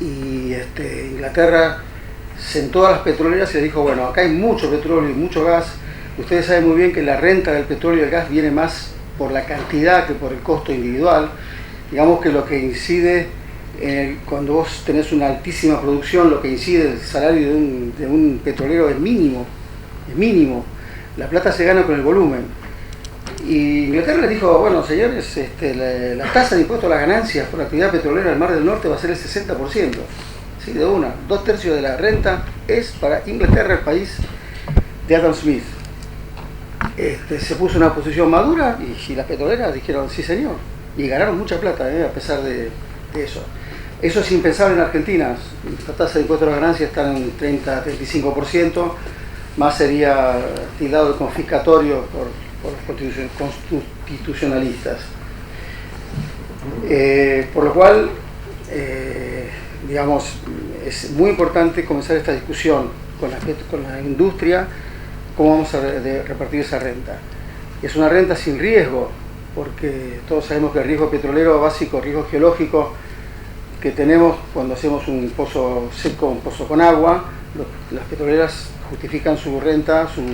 y Inglaterra sentó a las petroleras y les dijo, bueno, acá hay mucho petróleo y mucho gas, ustedes saben muy bien que la renta del petróleo y el gas viene más por la cantidad que por el costo individual. Digamos que lo que incide, cuando vos tenés una altísima producción, lo que incide el salario de un petrolero es mínimo, la plata se gana con el volumen. Y Inglaterra les dijo, bueno señores, la tasa de impuesto a las ganancias por la actividad petrolera del Mar del Norte va a ser el 60%, ¿sí? De una, 2/3 de la renta es para Inglaterra, el país de Adam Smith. Se puso en una posición madura y las petroleras dijeron sí señor, y ganaron mucha plata a pesar de eso. Eso es impensable en Argentina, la tasa de impuesto a las ganancias está en 30-35%, más sería tildado de confiscatorio por los constitucionalistas. Por lo cual, digamos, es muy importante comenzar esta discusión con la industria, cómo vamos a repartir esa renta. Es una renta sin riesgo, porque todos sabemos que el riesgo petrolero básico, riesgo geológico que tenemos cuando hacemos un pozo seco, un pozo con agua, las petroleras justifican su renta, sus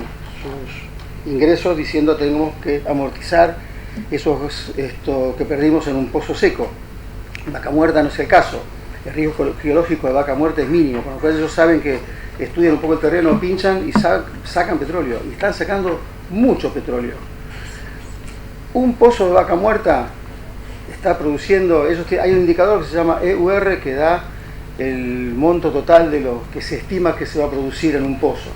ingresos diciendo que tenemos que amortizar esto que perdimos en un pozo seco. En Vaca Muerta no es el caso, el riesgo geológico de Vaca Muerta es mínimo, con lo cual ellos saben que estudian un poco el terreno, pinchan y sacan petróleo, y están sacando mucho petróleo. Un pozo de Vaca Muerta está produciendo, hay un indicador que se llama EUR que da el monto total de lo que se estima que se va a producir en un pozo.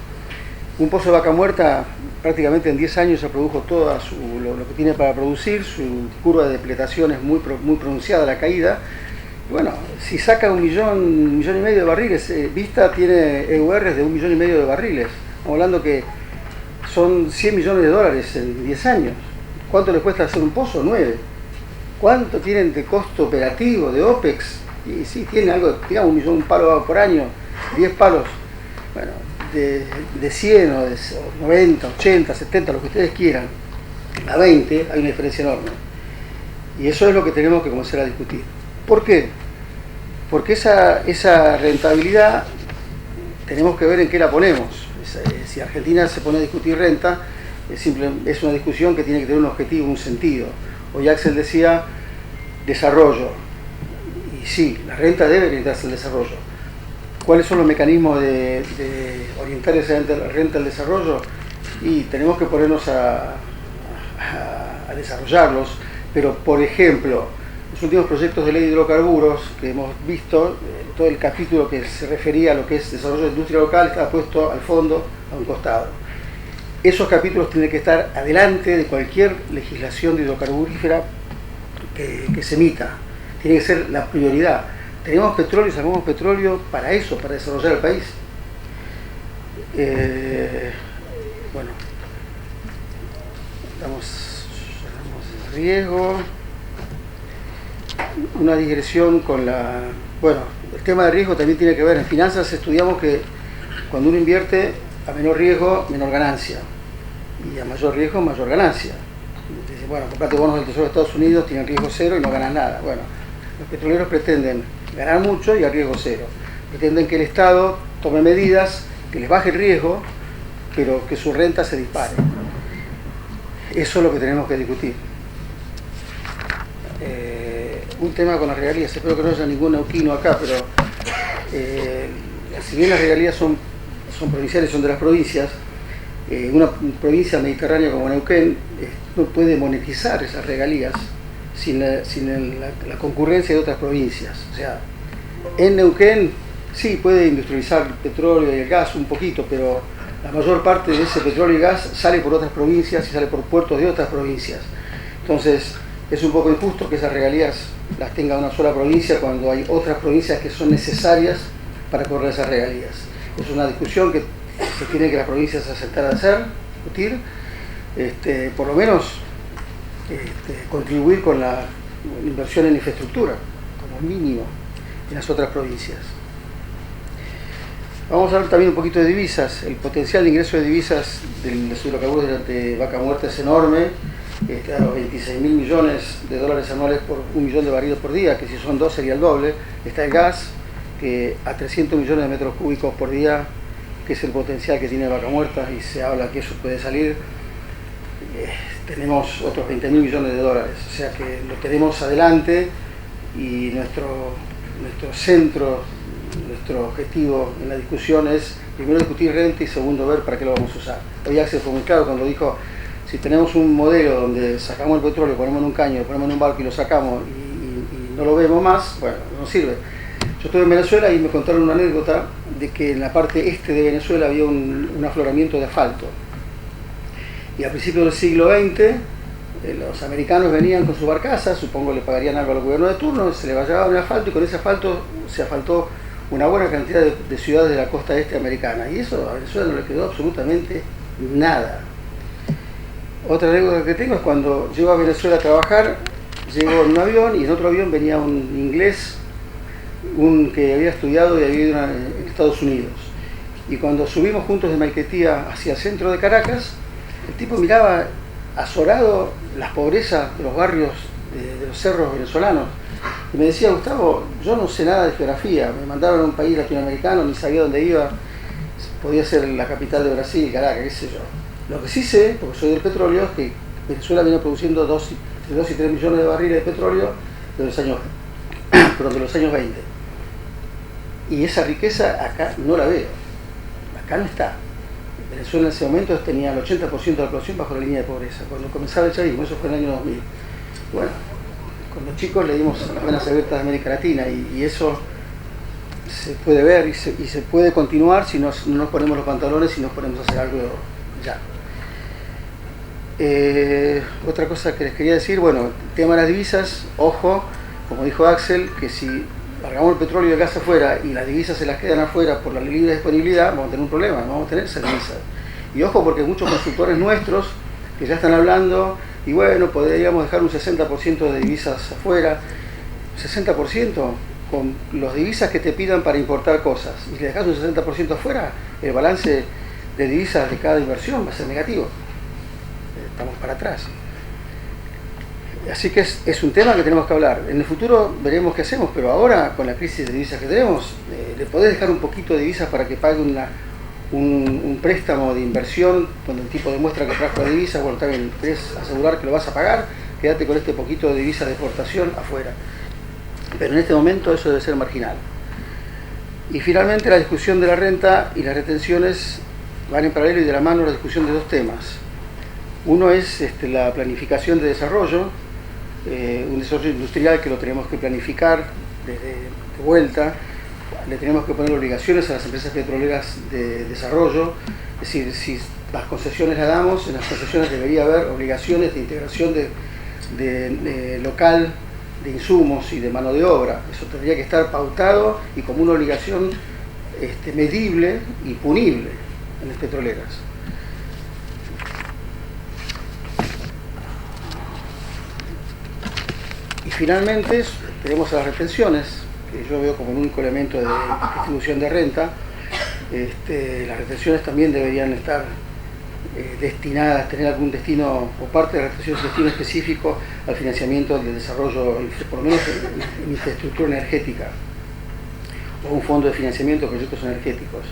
Un pozo de Vaca Muerta prácticamente en 10 años se produjo todo lo que tiene para producir, su curva de depletación es muy pronunciada, la caída. Y bueno, si saca 1,5 millones de barriles, Vista tiene EURs de 1,5 millones de barriles. Estamos hablando que son 100 millones de dólares en 10 años. ¿Cuánto les cuesta hacer un pozo? 9. ¿Cuánto tienen de costo operativo, de OPEX? Y sí, tienen algo, digamos, un palo por año, 10 palos. Bueno, de 100 o de 90, 80, 70, lo que ustedes quieran, a 20 hay una diferencia enorme. Y eso es lo que tenemos que comenzar a discutir. ¿Por qué? Porque esa rentabilidad tenemos que ver en qué la ponemos. Si Argentina se pone a discutir renta, es una discusión que tiene que tener un objetivo, un sentido. Hoy Axel decía desarrollo. Y sí, la renta debe orientarse al desarrollo. ¿Cuáles son los mecanismos de orientar esa renta al desarrollo? Y tenemos que ponernos a desarrollarlos, pero por ejemplo, los últimos proyectos de ley de hidrocarburos que hemos visto, todo el capítulo que se refería a lo que es desarrollo de industria local está puesto al fondo, a un costado. Esos capítulos tienen que estar adelante de cualquier legislación de hidrocarburífera que se emita, tiene que ser la prioridad. Tenemos petróleo y sacamos petróleo para eso, para desarrollar el país. Bueno, hablamos de riesgo, una digresión con la... Bueno, el tema de riesgo también tiene que ver, en finanzas estudiamos que cuando uno invierte a menor riesgo, menor ganancia, y a mayor riesgo, mayor ganancia. Dice, bueno, comprate bonos del Tesoro de Estados Unidos, tienen riesgo cero y no ganas nada. Bueno, los petroleros pretenden ganar mucho y a riesgo cero. Pretenden que el Estado tome medidas que les baje el riesgo, pero que su renta se dispare. Eso es lo que tenemos que discutir. Un tema con las regalías, espero que no haya ningún neuquino acá, pero si bien las regalías son provinciales, son de las provincias, una provincia mediterránea como Neuquén no puede monetizar esas regalías sin la concurrencia de otras provincias. O sea, en Neuquén sí puede industrializar el petróleo y el gas un poquito, pero la mayor parte de ese petróleo y gas sale por otras provincias y sale por puertos de otras provincias. Entonces es un poco injusto que esas regalías las tenga una sola provincia cuando hay otras provincias que son necesarias para cobrar esas regalías. Es una discusión que se tiene que las provincias aceptar a discutir, por lo menos contribuir con la inversión en infraestructura, como mínimo, en las otras provincias. Vamos a hablar también un poquito de divisas. El potencial de ingreso de divisas de los hidrocarburos de Vaca Muerta es enorme, a los 26.000 millones de dólares anuales por 1 millón de barriles por día, que si son 2 sería el doble. Está el gas, que a 300 millones de metros cúbicos por día, que es el potencial que tiene Vaca Muerta, y se habla que eso puede salir, tenemos otros 20.000 millones de dólares, o sea que lo tenemos adelante y nuestro centro, nuestro objetivo en la discusión es primero discutir renta y segundo ver para qué lo vamos a usar. Hoy Axel fue muy claro cuando dijo, si tenemos un modelo donde sacamos el petróleo, ponemos en un caño, lo ponemos en un barco y lo sacamos y no lo vemos más, bueno, no sirve. Yo estuve en Venezuela y me contaron una anécdota de que en la parte este de Venezuela había un afloramiento de asfalto. Y a principios del siglo XX, los americanos venían con sus barcazas, supongo le pagarían algo al gobierno de turno, se le llevaba un asfalto y con ese asfalto se asfaltó una buena cantidad de ciudades de la costa este americana. Y eso a Venezuela no le quedó absolutamente nada. Otra anécdota que tengo es cuando llego a Venezuela a trabajar, llego en un avión y en otro avión venía un inglés, que había estudiado y había ido en Estados Unidos. Y cuando subimos juntos de Maiquetía hacia el centro de Caracas, el tipo miraba azorado las pobrezas de los barrios de los cerros venezolanos. Y me decía, Gustavo, yo no sé nada de geografía, me mandaron a un país latinoamericano, ni sabía dónde iba, podía ser la capital de Brasil, Caracas, qué sé yo. Lo que sí sé, porque soy del petróleo, es que Venezuela viene produciendo entre 2 y 3 millones de barriles de petróleo de los años 20. Y esa riqueza acá no la veo, acá no está. Venezuela en ese momento tenía el 80% de la población bajo la línea de pobreza, cuando comenzaba el chavismo, eso fue en el año 2000. Bueno, con los chicos le dimos las venas abiertas de América Latina y eso se puede ver y se puede continuar si no nos ponemos los pantalones y nos ponemos a hacer algo ya. Otra cosa que les quería decir, bueno, el tema de las divisas, ojo, como dijo Axel, que si largamos el petróleo y el gas afuera y las divisas se las quedan afuera por la libre disponibilidad, vamos a tener un problema, no vamos a tener esas divisas. Y ojo porque muchos consultores nuestros que ya están hablando, y bueno, podríamos dejar un 60% de divisas afuera, 60% con las divisas que te pidan para importar cosas, y le dejas un 60% afuera, el balance de divisas de cada inversión va a ser negativo. Estamos para atrás. Así que es un tema que tenemos que hablar. En el futuro veremos qué hacemos, pero ahora con la crisis de divisas que tenemos, le podés dejar un poquito de divisas para que pague un préstamo de inversión donde el tipo demuestra que trajo la divisa. Bueno, también querés asegurar que lo vas a pagar, quédate con este poquito de divisa de exportación afuera. Pero en este momento eso debe ser marginal. Y finalmente la discusión de la renta y las retenciones van en paralelo y de la mano la discusión de dos temas. Uno es la planificación de desarrollo, un desarrollo industrial que lo tenemos que planificar de vuelta, le tenemos que poner obligaciones a las empresas petroleras de desarrollo, es decir, si las concesiones las damos, en las concesiones debería haber obligaciones de integración de local, de insumos y de mano de obra. Eso tendría que estar pautado y como una obligación medible y punible en las petroleras. Y finalmente tenemos a las retenciones, que yo veo como el único elemento de distribución de renta. Las retenciones también deberían estar destinadas, tener algún destino, o parte de las retenciones, destino específico al financiamiento del desarrollo, por lo menos en infraestructura energética, o un fondo de financiamiento de proyectos energéticos.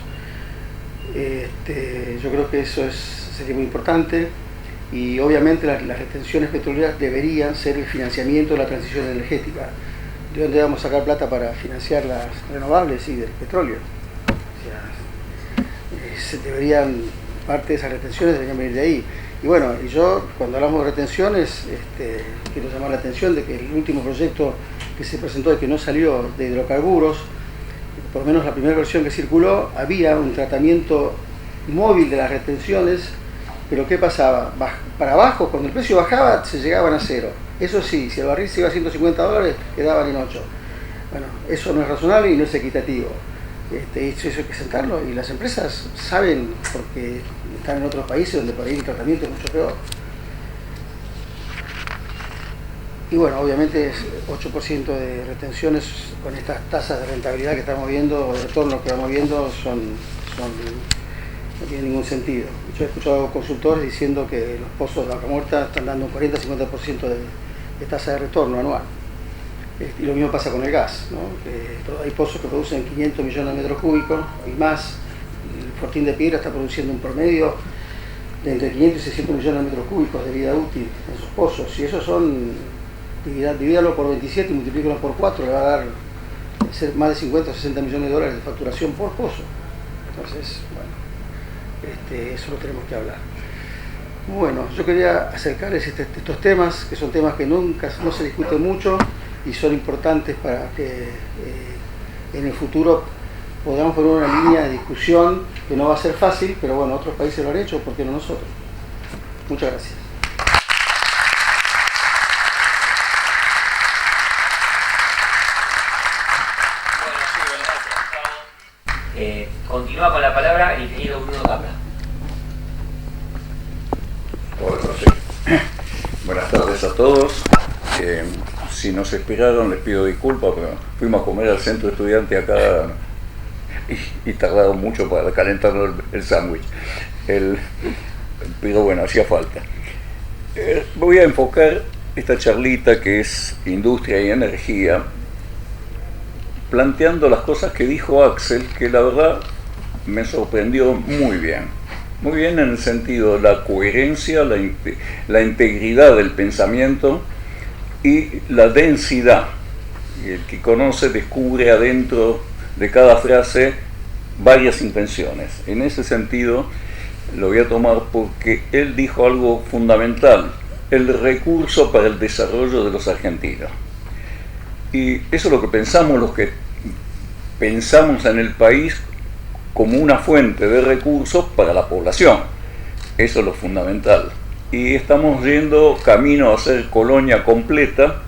Yo creo que eso sería muy importante. Y obviamente las retenciones petroleras deberían ser el financiamiento de la transición energética. ¿De dónde vamos a sacar plata para financiar las renovables y del petróleo? O sea, parte de esas retenciones deberían venir de ahí. Y bueno, y yo cuando hablamos de retenciones, quiero llamar la atención de que el último proyecto que se presentó y que no salió de hidrocarburos, por lo menos la primera versión que circuló, había un tratamiento móvil de las retenciones. Pero ¿qué pasaba? Para abajo, cuando el precio bajaba, se llegaban a cero. Eso sí, si el barril se iba a $150, quedaban en 8. Bueno, eso no es razonable y no es equitativo. Eso hay que sentarlo. Y las empresas saben, porque están en otros países donde por ahí el tratamiento es mucho peor. Y bueno, obviamente 8% de retenciones con estas tasas de rentabilidad que estamos viendo, o de retorno que vamos viendo, no tiene ningún sentido. Yo he escuchado consultores diciendo que los pozos de Vaca Muerta están dando un 40-50% de tasa de retorno anual. Y lo mismo pasa con el gas, ¿no? Hay pozos que producen 500 millones de metros cúbicos y más. El Fortín de Piedra está produciendo un promedio de entre 500 y 600 millones de metros cúbicos de vida útil en esos pozos. Y esos son, divídalo por 27 y multiplícalo por 4, le va a dar más de 50 o 60 millones de dólares de facturación por pozo. Entonces, bueno, eso lo tenemos que hablar. Bueno, yo quería acercarles estos temas, que son temas que nunca no se discuten mucho y son importantes para que en el futuro podamos poner una línea de discusión que no va a ser fácil, pero bueno, otros países lo han hecho, ¿por qué no nosotros? Muchas gracias. Continúa con la palabra el ingeniero Bruno Capra. Hola, sí. Buenas tardes a todos. Si nos esperaron, les pido disculpas, pero fuimos a comer al centro estudiante acá y tardaron mucho para calentar el sándwich. Pero bueno, hacía falta. Voy a enfocar esta charlita que es industria y energía, planteando las cosas que dijo Axel, que la verdad me sorprendió muy bien. Muy bien en el sentido de la coherencia, la integridad del pensamiento y la densidad. Y el que conoce descubre adentro de cada frase varias intenciones. En ese sentido lo voy a tomar porque él dijo algo fundamental: el recurso para el desarrollo de los argentinos. Y eso es lo que pensamos los que pensamos en el país como una fuente de recursos para la población. Eso es lo fundamental. Y estamos yendo camino a ser colonia completa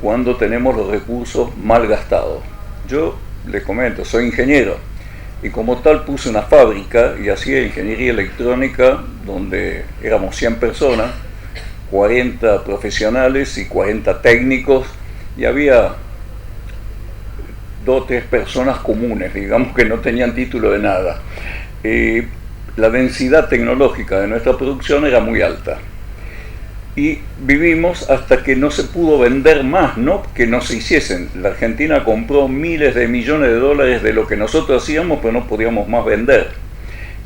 cuando tenemos los recursos mal gastados. Yo les comento, soy ingeniero y como tal puse una fábrica y hacía ingeniería electrónica donde éramos 100 personas, 40 profesionales y 40 técnicos, y había 2 o 3 personas comunes, digamos, que no tenían título de nada. La densidad tecnológica de nuestra producción era muy alta y vivimos hasta que no se pudo vender más, no que no se hiciesen. La Argentina compró miles de millones de dólares de lo que nosotros hacíamos, pero no podíamos más vender.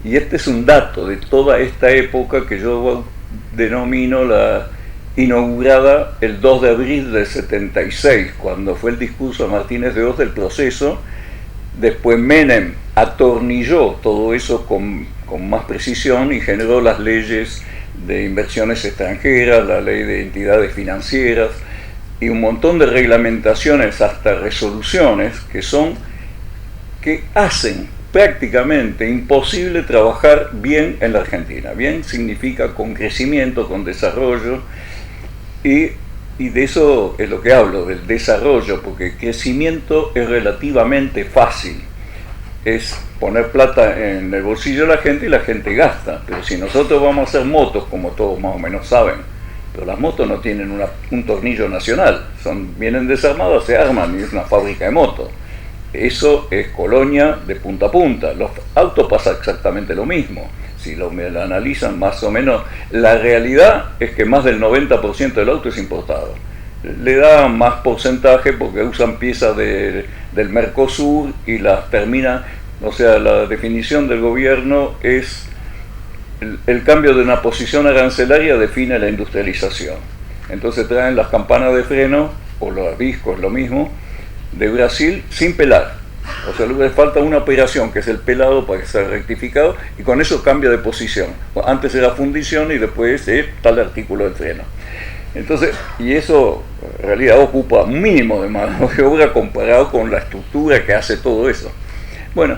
Y este es un dato de toda esta época que yo denomino la inaugurada el 2 de abril del 76, cuando fue el discurso de Martínez de Oz del proceso. Después Menem atornilló todo eso con más precisión y generó las leyes de inversiones extranjeras, la ley de entidades financieras y un montón de reglamentaciones, hasta resoluciones, que hacen prácticamente imposible trabajar bien en la Argentina. Bien significa con crecimiento, con desarrollo, y de eso es lo que hablo, del desarrollo, porque el crecimiento es relativamente fácil. Es poner plata en el bolsillo de la gente y la gente gasta. Pero si nosotros vamos a hacer motos, como todos más o menos saben, pero las motos no tienen un tornillo nacional, vienen desarmadas, se arman y es una fábrica de motos. Eso es colonia de punta a punta. Los autos pasa exactamente lo mismo. Si lo analizan más o menos, la realidad es que más del 90% del auto es importado. Le dan más porcentaje porque usan piezas del Mercosur y las terminan, o sea, la definición del gobierno es el cambio de una posición arancelaria define la industrialización. Entonces traen las campanas de freno, o los discos, lo mismo, de Brasil sin pelar. O sea, le falta una operación que es el pelado para que sea rectificado y con eso cambia de posición. Antes era fundición y después tal artículo de freno. Entonces, y eso en realidad ocupa un mínimo de mano de obra comparado con la estructura que hace todo eso. Bueno,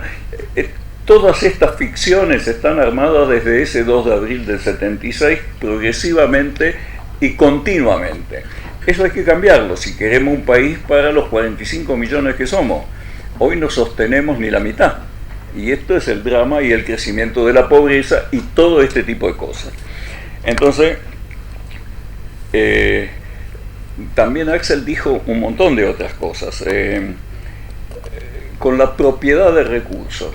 todas estas ficciones están armadas desde ese 2 de abril del 76 progresivamente y continuamente. Eso hay que cambiarlo si queremos un país para los 45 millones que somos. Hoy no sostenemos ni la mitad. Y esto es el drama y el crecimiento de la pobreza y todo este tipo de cosas. Entonces, también Axel dijo un montón de otras cosas. Con la propiedad de recursos.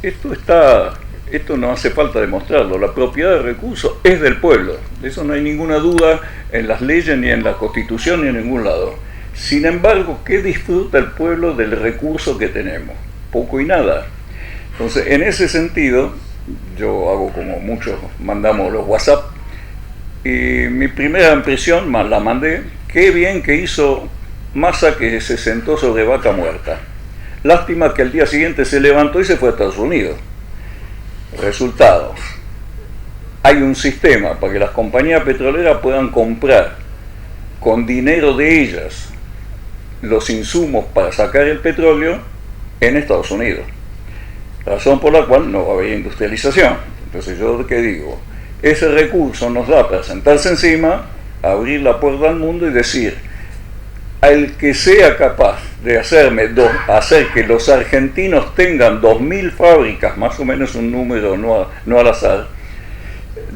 Esto no hace falta demostrarlo. La propiedad de recursos es del pueblo. De eso no hay ninguna duda en las leyes, ni en la Constitución, ni en ningún lado. Sin embargo, ¿qué disfruta el pueblo del recurso que tenemos? Poco y nada. Entonces, en ese sentido, yo hago como muchos, mandamos los WhatsApp, y mi primera impresión, la mandé, qué bien que hizo Massa que se sentó sobre vaca muerta. Lástima que al día siguiente se levantó y se fue a Estados Unidos. Resultado, hay un sistema para que las compañías petroleras puedan comprar con dinero de ellas los insumos para sacar el petróleo en Estados Unidos. Razón por la cual no va a haber industrialización. Entonces yo, ¿qué digo? Ese recurso nos da para sentarse encima, abrir la puerta al mundo y decir, al que sea capaz de hacer que los argentinos tengan 2.000 fábricas, más o menos un número no al azar,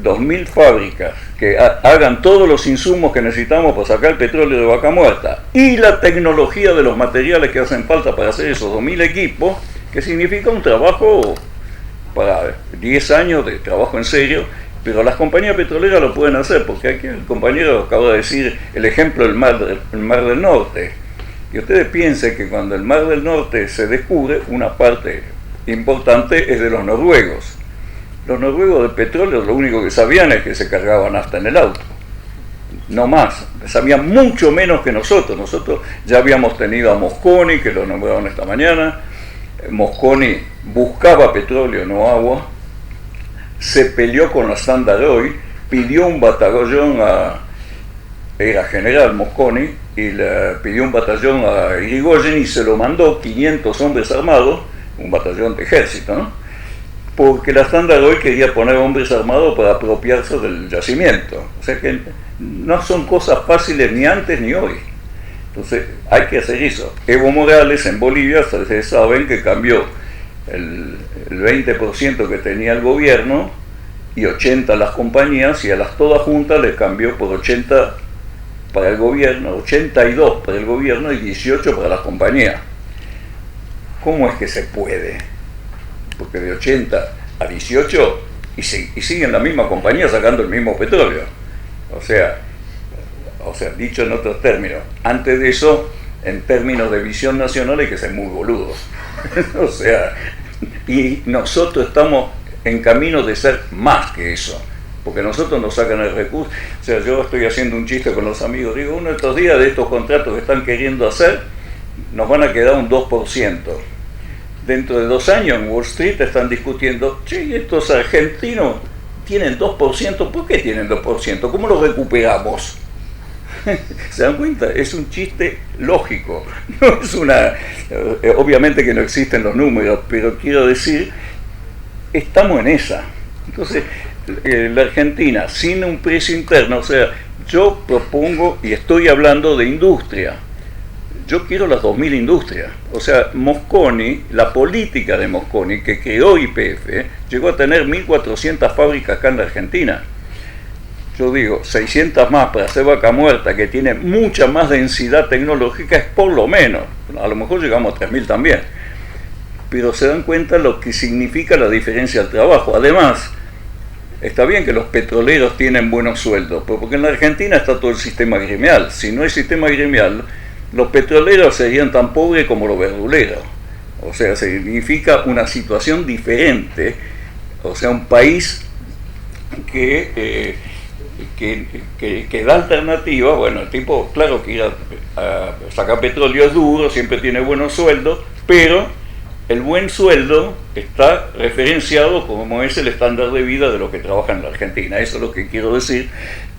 2.000 fábricas que hagan todos los insumos que necesitamos para sacar el petróleo de vaca muerta y la tecnología de los materiales que hacen falta para hacer esos 2.000 equipos, que significa un trabajo para 10 años de trabajo en serio, pero las compañías petroleras lo pueden hacer, porque aquí el compañero acaba de decir el ejemplo del Mar del Norte. Y ustedes piensen que cuando el Mar del Norte se descubre, una parte importante es de los noruegos. Los noruegos del petróleo lo único que sabían es que se cargaban nafta en el auto. No más, sabían mucho menos que nosotros. Nosotros ya habíamos tenido a Mosconi, que lo nombraron esta mañana. Mosconi buscaba petróleo, no agua. Se peleó con la Standard Oil, pidió un batallón era general Mosconi, y le pidió un batallón a Irigoyen y se lo mandó 500 hombres armados, un batallón de ejército, ¿no? Porque la Standard Oil quería poner hombres armados para apropiarse del yacimiento. O sea que no son cosas fáciles ni antes ni hoy. Entonces hay que hacer eso. Evo Morales en Bolivia, ustedes saben que cambió el 20% que tenía el gobierno y 80% las compañías, y a las todas juntas les cambió por 80 para el gobierno, 82 para el gobierno y 18 para las compañías. ¿Cómo es que se puede? Porque de 80 a 18 y siguen la misma compañía sacando el mismo petróleo. O sea, dicho en otros términos, antes de eso, en términos de visión nacional hay que ser muy boludos. O sea, y nosotros estamos en camino de ser más que eso, porque nosotros nos sacan el recurso. O sea, yo estoy haciendo un chiste con los amigos, digo, uno de estos días de estos contratos que están queriendo hacer, nos van a quedar un 2%. Dentro de 2 años en Wall Street están discutiendo, che, estos argentinos tienen 2%, ¿por qué tienen 2%? ¿Cómo lo recuperamos? ¿Se dan cuenta? Es un chiste lógico, no es obviamente que no existen los números, pero quiero decir, estamos en esa. Entonces, la Argentina, sin un precio interno, o sea, yo propongo y estoy hablando de industria. Yo quiero las 2.000 industrias. O sea, Mosconi, la política de Mosconi, que creó YPF, llegó a tener 1.400 fábricas acá en la Argentina. Yo digo, 600 más para hacer vaca muerta, que tiene mucha más densidad tecnológica, es por lo menos. A lo mejor llegamos a 3.000 también. Pero se dan cuenta lo que significa la diferencia del trabajo. Además, está bien que los petroleros tienen buenos sueldos, pero porque en la Argentina está todo el sistema gremial. Si no hay sistema gremial, los petroleros serían tan pobres como los verduleros. O sea, significa una situación diferente. O sea, un país que da alternativa. Bueno, el tipo, claro que ir a sacar petróleo es duro, siempre tiene buenos sueldos, pero el buen sueldo está referenciado como es el estándar de vida de los que trabajan en la Argentina. Eso es lo que quiero decir.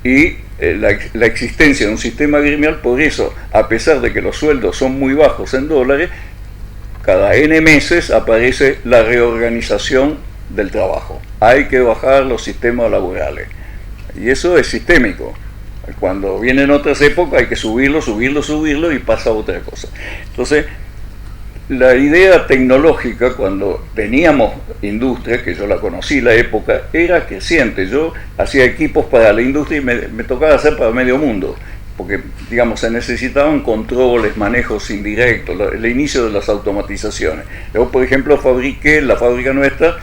Y la existencia de un sistema gremial, por eso, a pesar de que los sueldos son muy bajos en dólares, cada N meses aparece la reorganización del trabajo. Hay que bajar los sistemas laborales. Y eso es sistémico. Cuando vienen otras épocas hay que subirlo y pasa otra cosa. Entonces, la idea tecnológica, cuando teníamos industria, que yo la conocí la época, era creciente. Yo hacía equipos para la industria y me tocaba hacer para medio mundo, porque, digamos, se necesitaban controles, manejos indirectos, el inicio de las automatizaciones. Yo, por ejemplo, fabriqué en la fábrica nuestra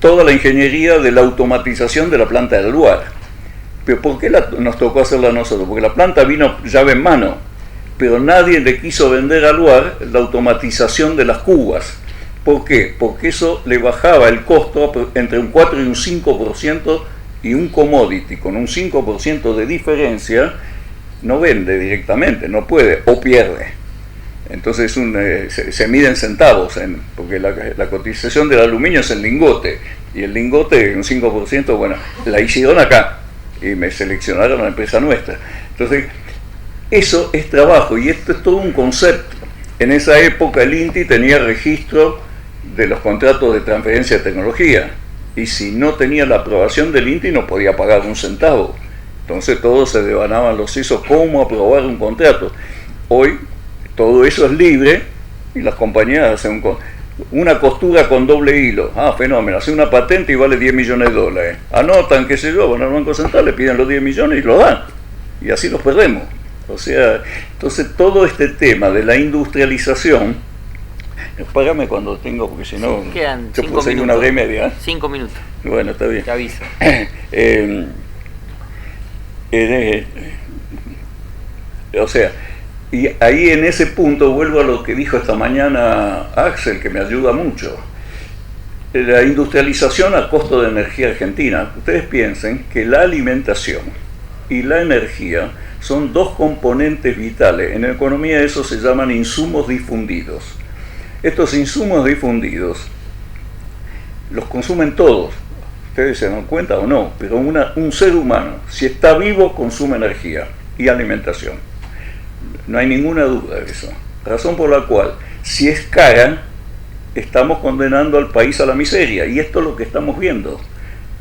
toda la ingeniería de la automatización de la planta del lugar. Pero ¿por qué nos tocó hacerla a nosotros? Porque la planta vino llave en mano. pero nadie le quiso vender al UAR la automatización de las cubas. ¿Por qué? Porque eso le bajaba el costo entre un 4 y un 5%, y un commodity con un 5% de diferencia no vende directamente, no puede o pierde. Entonces se mide en centavos, porque la cotización del aluminio es el lingote, y el lingote, un 5%, bueno, la hicieron acá, y me seleccionaron a la empresa nuestra. Entonces, eso es trabajo, y esto es todo un concepto. En esa época el INTI tenía registro de los contratos de transferencia de tecnología, y si no tenía la aprobación del INTI no podía pagar un centavo. Entonces todos se devanaban los sesos cómo aprobar un contrato. Hoy todo eso es libre y las compañías hacen una costura con doble hilo. Fenómeno, hace una patente y vale 10 millones de dólares. Anotan, qué sé yo, van al Banco Central, le piden los 10 millones y lo dan. Y así los perdemos. O sea, entonces todo este tema de la industrialización, págame cuando tengo, porque si no, quedan yo puedo seguir una hora y media. 5 minutos. Bueno, está bien. Te aviso. O sea, y ahí en ese punto vuelvo a lo que dijo esta mañana Axel, que me ayuda mucho. La industrialización a costo de energía argentina. Ustedes piensen que la alimentación y la energía son dos componentes vitales. En economía eso se llaman insumos difundidos. Estos insumos difundidos los consumen todos. Ustedes se dan cuenta o no, pero un ser humano, si está vivo, consume energía y alimentación. No hay ninguna duda de eso. Razón por la cual, si es cara, estamos condenando al país a la miseria. Y esto es lo que estamos viendo.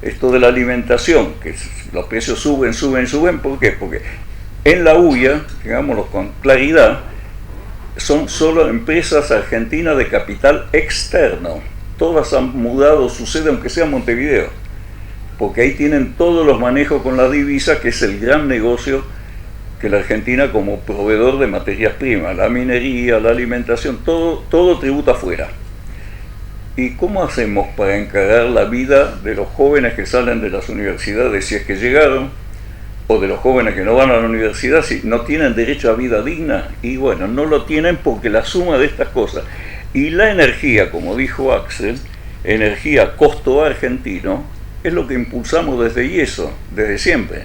Esto de la alimentación, que los precios suben. ¿Por qué? Porque en la UIA, digámoslo con claridad, son solo empresas argentinas de capital externo. Todas han mudado su sede, aunque sea Montevideo, porque ahí tienen todos los manejos con la divisa, que es el gran negocio que la Argentina como proveedor de materias primas, la minería, la alimentación, todo tributa afuera. ¿Y cómo hacemos para encarar la vida de los jóvenes que salen de las universidades, si es que llegaron, o de los jóvenes que no van a la universidad, si no tienen derecho a vida digna? Y bueno, no lo tienen porque la suma de estas cosas y la energía, como dijo Axel, energía costo argentino, es lo que impulsamos desde IESO, desde siempre.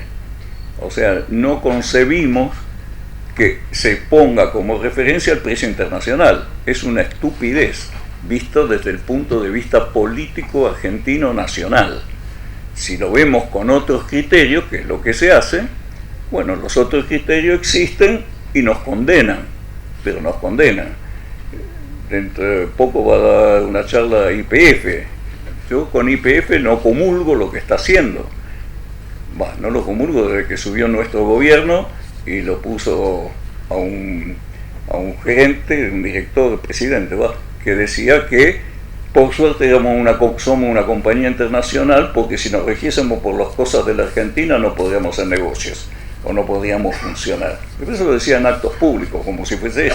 O sea, no concebimos que se ponga como referencia el precio internacional. Es una estupidez, visto desde el punto de vista político argentino nacional. Si lo vemos con otros criterios, que es lo que se hace, bueno, los otros criterios existen y nos condenan, pero nos condenan. Dentro de poco va a dar una charla YPF. Yo con YPF no comulgo lo que está haciendo. No lo comulgo desde que subió nuestro gobierno y lo puso a un gerente, un director, presidente, que decía que por suerte somos una compañía internacional, porque si nos regiésemos por las cosas de la Argentina no podríamos hacer negocios o no podríamos funcionar. Pero eso lo decían actos públicos, como si fuese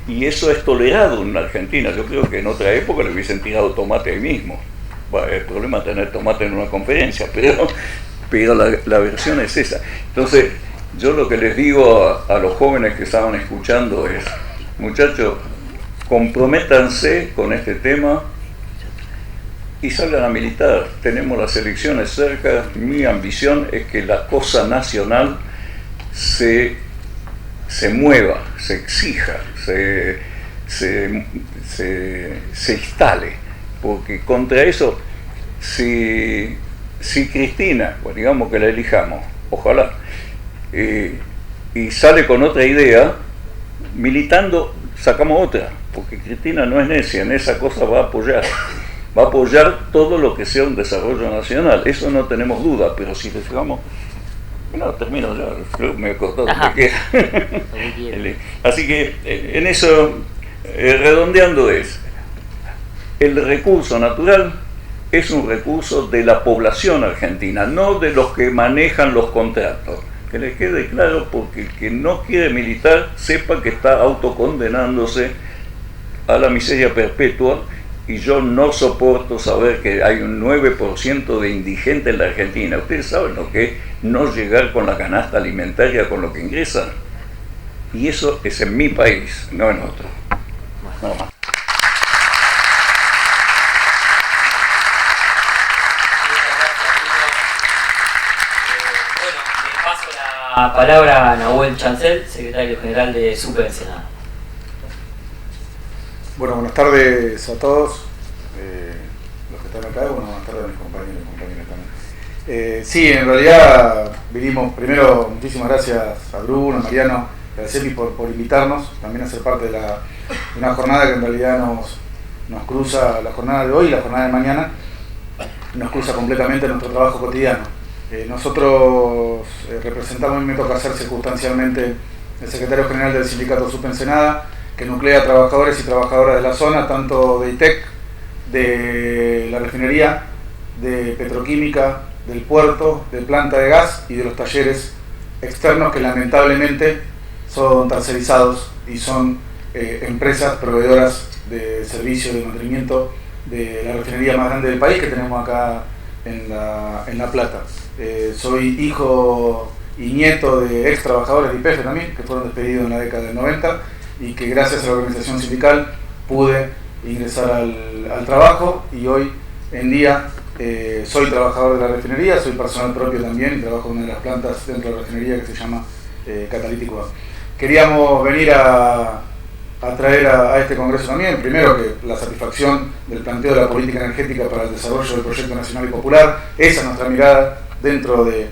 y eso es tolerado en la Argentina. Yo creo que en otra época le hubiesen tirado tomate ahí mismo. El problema es tener tomate en una conferencia, pero la versión es esa. Entonces, yo lo que les digo a los jóvenes que estaban escuchando es, muchachos, comprométanse con este tema y salgan a militar. Tenemos las elecciones cerca. Mi ambición es que la cosa nacional se mueva, se exija, se instale, porque contra eso, si Cristina, pues digamos que la elijamos, ojalá, y sale con otra idea, militando sacamos otra, porque Cristina no es necia, en esa cosa va a apoyar todo lo que sea un desarrollo nacional, eso no tenemos duda. Pero si le fijamos, no, termino ya, creo que me he cortado lo que queda. Así que en eso, redondeando, el recurso natural es un recurso de la población argentina, no de los que manejan los contratos. Que les quede claro, porque el que no quiere militar sepa que está autocondenándose a la miseria perpetua, y yo no soporto saber que hay un 9% de indigentes en la Argentina. ¿Ustedes saben lo que es no llegar con la canasta alimentaria con lo que ingresan? Y eso es en mi país, no en otro. Nada más. Bueno, le paso la palabra a Nahuel Chancel, secretario general de Superensenada. Bueno, buenas tardes a todos los que están acá. Bueno, buenas tardes a mis compañeros y compañeras también. Sí, en realidad vinimos, primero, muchísimas gracias a Bruno, a Mariano, a la CEPI por invitarnos, también a ser parte de una jornada que en realidad nos cruza, la jornada de hoy y la jornada de mañana, nos cruza completamente nuestro trabajo cotidiano. Nosotros representamos, y me toca ser circunstancialmente el secretario general del sindicato Superensenada, que nuclea trabajadores y trabajadoras de la zona, tanto de ITEC, de la refinería, de petroquímica, del puerto, de planta de gas y de los talleres externos que lamentablemente son tercerizados y son empresas proveedoras de servicios de mantenimiento de la refinería más grande del país que tenemos acá en La Plata. Soy hijo y nieto de ex trabajadores de YPF también, que fueron despedidos en la década del 90 y que gracias a la organización sindical pude ingresar al trabajo, y hoy en día soy trabajador de la refinería, soy personal propio también y trabajo en una de las plantas dentro de la refinería que se llama Catalítico A. Queríamos venir a traer a este congreso también, primero, que la satisfacción del planteo de la política energética para el desarrollo del proyecto nacional y popular. Esa es nuestra mirada dentro de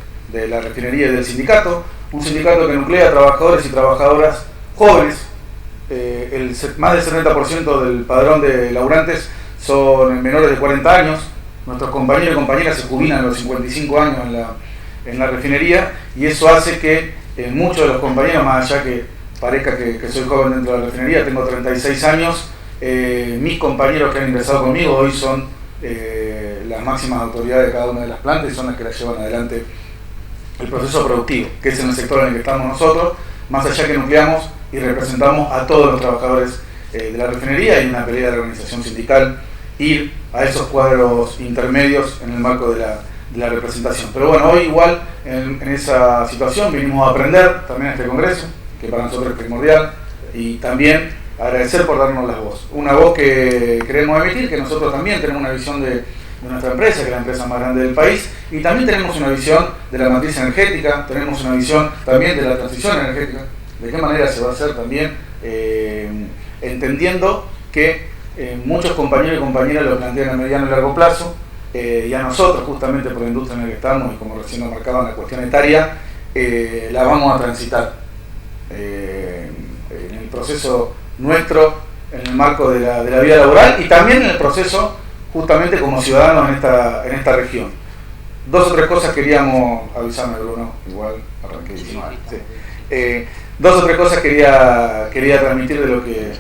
la refinería y del sindicato, un sindicato que nuclea trabajadores y trabajadoras jóvenes. Más del 70% del padrón de laburantes son menores de 40 años. Nuestros compañeros y compañeras se jubilan a los 55 años en la refinería, y eso hace que muchos de los compañeros, más allá que parezca que soy joven dentro de la refinería, tengo 36 años, mis compañeros que han ingresado conmigo hoy son las máximas autoridades de cada una de las plantas y son las que las llevan adelante el proceso productivo, que es en el sector en el que estamos nosotros, más allá que nucleamos y representamos a todos los trabajadores de la refinería. Hay una pelea de la organización sindical ir a esos cuadros intermedios en el marco de la representación. Pero bueno, hoy igual en esa situación vinimos a aprender también a este congreso, que para nosotros es primordial, y también agradecer por darnos la voz. Una voz que queremos emitir, que nosotros también tenemos una visión de nuestra empresa, que es la empresa más grande del país, y también tenemos una visión de la matriz energética, tenemos una visión también de la transición energética, de qué manera se va a hacer también, entendiendo que muchos compañeros y compañeras lo plantean a mediano y largo plazo, y a nosotros, justamente por la industria en la que estamos, y como recién lo marcaba en la cuestión etaria, la vamos a transitar en el proceso nuestro, en el marco de la vida laboral, y también en el proceso justamente como ciudadanos en esta región. Dos o tres cosas queríamos avisarme, Bruno, igual arranqué. Sí. Dos o tres cosas quería transmitir de lo que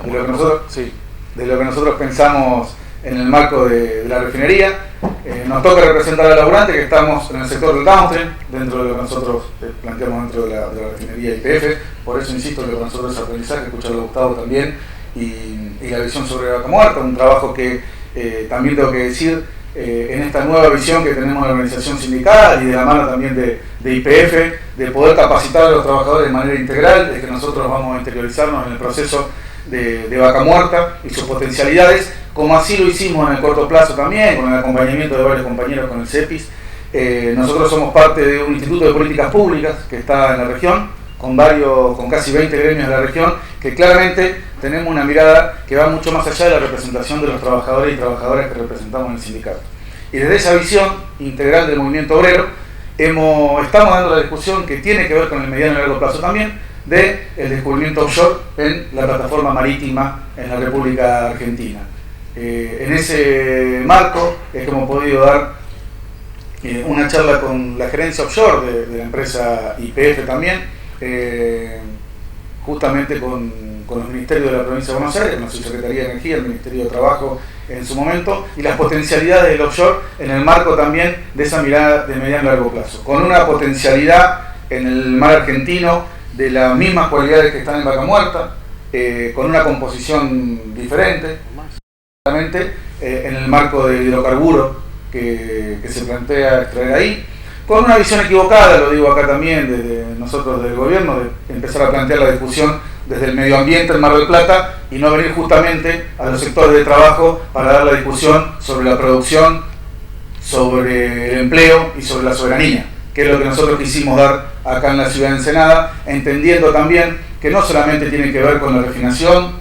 nosotros pensamos en el marco de la refinería. Nos toca representar al laburante, que estamos en el sector del downstream, dentro de lo que nosotros planteamos dentro de la refinería YPF. Por eso insisto que para nosotros es aprendizaje, escucharlo a Gustavo también, y la visión sobre Vaca Muerta, un trabajo que también tengo que decir, en esta nueva visión que tenemos de la organización sindical y de la mano también de YPF, de poder capacitar a los trabajadores de manera integral, de que nosotros vamos a interiorizarnos en el proceso de Vaca Muerta y sus potencialidades, como así lo hicimos en el corto plazo también, con el acompañamiento de varios compañeros con el CEPIS. Nosotros somos parte de un instituto de políticas públicas que está en la región, con casi 20 gremios de la región, que claramente tenemos una mirada que va mucho más allá de la representación de los trabajadores y trabajadoras que representamos en el sindicato. Y desde esa visión integral del movimiento obrero, estamos dando la discusión que tiene que ver con el mediano y largo plazo también, del descubrimiento offshore en la plataforma marítima en la República Argentina. En ese marco es que hemos podido dar una charla con la gerencia offshore de la empresa YPF también, justamente con los ministerios de la provincia de Buenos Aires, con la Subsecretaría de Energía, el Ministerio de Trabajo en su momento, y las potencialidades del offshore en el marco también de esa mirada de mediano y largo plazo, con una potencialidad en el mar argentino de las mismas cualidades que están en Vaca Muerta, con una composición diferente, en el marco del hidrocarburo que se plantea extraer ahí, con una visión equivocada, lo digo acá también, desde nosotros del gobierno, de empezar a plantear la discusión desde el medio ambiente en Mar del Plata y no venir justamente a los sectores de trabajo para dar la discusión sobre la producción, sobre el empleo y sobre la soberanía, que es lo que nosotros quisimos dar acá en la ciudad de Ensenada, entendiendo también que no solamente tiene que ver con la refinación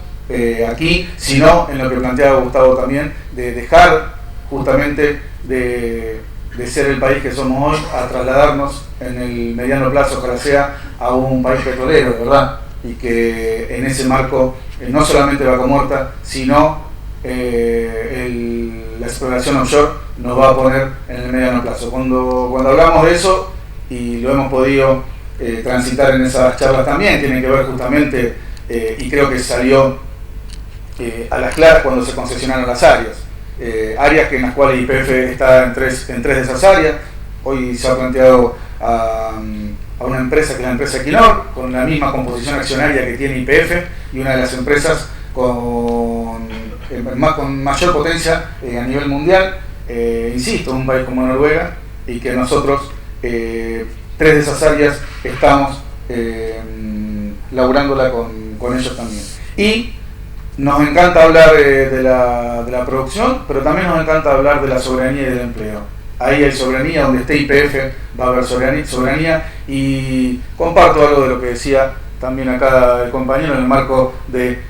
aquí, sino en lo que planteaba Gustavo también, de dejar justamente de ser el país que somos hoy, a trasladarnos en el mediano plazo, ojalá sea, a un país petrolero, ¿verdad? Y que en ese marco no solamente Vaca Muerta, sino la exploración offshore nos va a poner en el mediano plazo. Cuando hablamos de eso, y lo hemos podido transitar en esas charlas también, tiene que ver justamente, y creo que salió a las claras cuando se concesionaron las áreas. Áreas en las cuales YPF está en tres de esas áreas. Hoy se ha planteado a una empresa que es la empresa Equinor, con la misma composición accionaria que tiene YPF, y una de las empresas con mayor potencia a nivel mundial, insisto, un país como Noruega, y que nosotros, tres de esas áreas, estamos laburándola con ellos también. Y nos encanta hablar de la producción, pero también nos encanta hablar de la soberanía y del empleo. Ahí hay soberanía, donde esté YPF va a haber soberanía, y comparto algo de lo que decía también acá el compañero en el marco de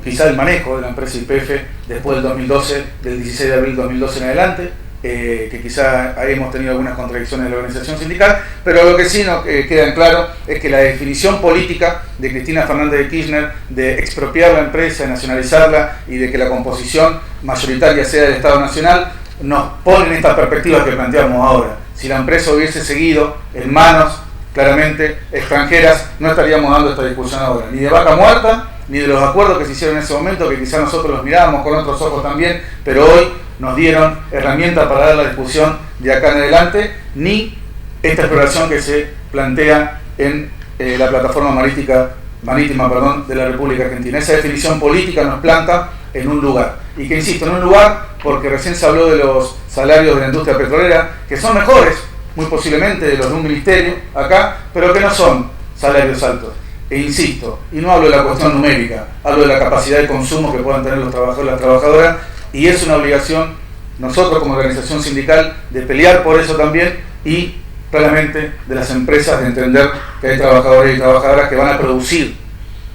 quizá el manejo de la empresa YPF después del 2012, del 16 de abril de 2012 en adelante, que quizá ahí hemos tenido algunas contradicciones de la organización sindical, pero lo que sí nos queda en claro es que la definición política de Cristina Fernández de Kirchner de expropiar la empresa, de nacionalizarla y de que la composición mayoritaria sea del Estado Nacional, nos pone en estas perspectivas que planteamos ahora. Si la empresa hubiese seguido en manos claramente extranjeras, no estaríamos dando esta discusión ahora, ni de Vaca Muerta, ni de los acuerdos que se hicieron en ese momento, que quizá nosotros los mirábamos con otros ojos también, pero hoy nos dieron herramientas para dar la discusión de acá en adelante, ni esta exploración que se plantea en la plataforma marítima de la República Argentina. Esa definición política nos planta en un lugar, y que insisto, en un lugar porque recién se habló de los salarios de la industria petrolera, que son mejores, muy posiblemente, de los de un ministerio acá, pero que no son salarios altos. E insisto, y no hablo de la cuestión numérica, hablo de la capacidad de consumo que puedan tener los trabajadores y las trabajadoras, y es una obligación nosotros como organización sindical de pelear por eso también, y claramente de las empresas de entender que hay trabajadores y trabajadoras que van a producir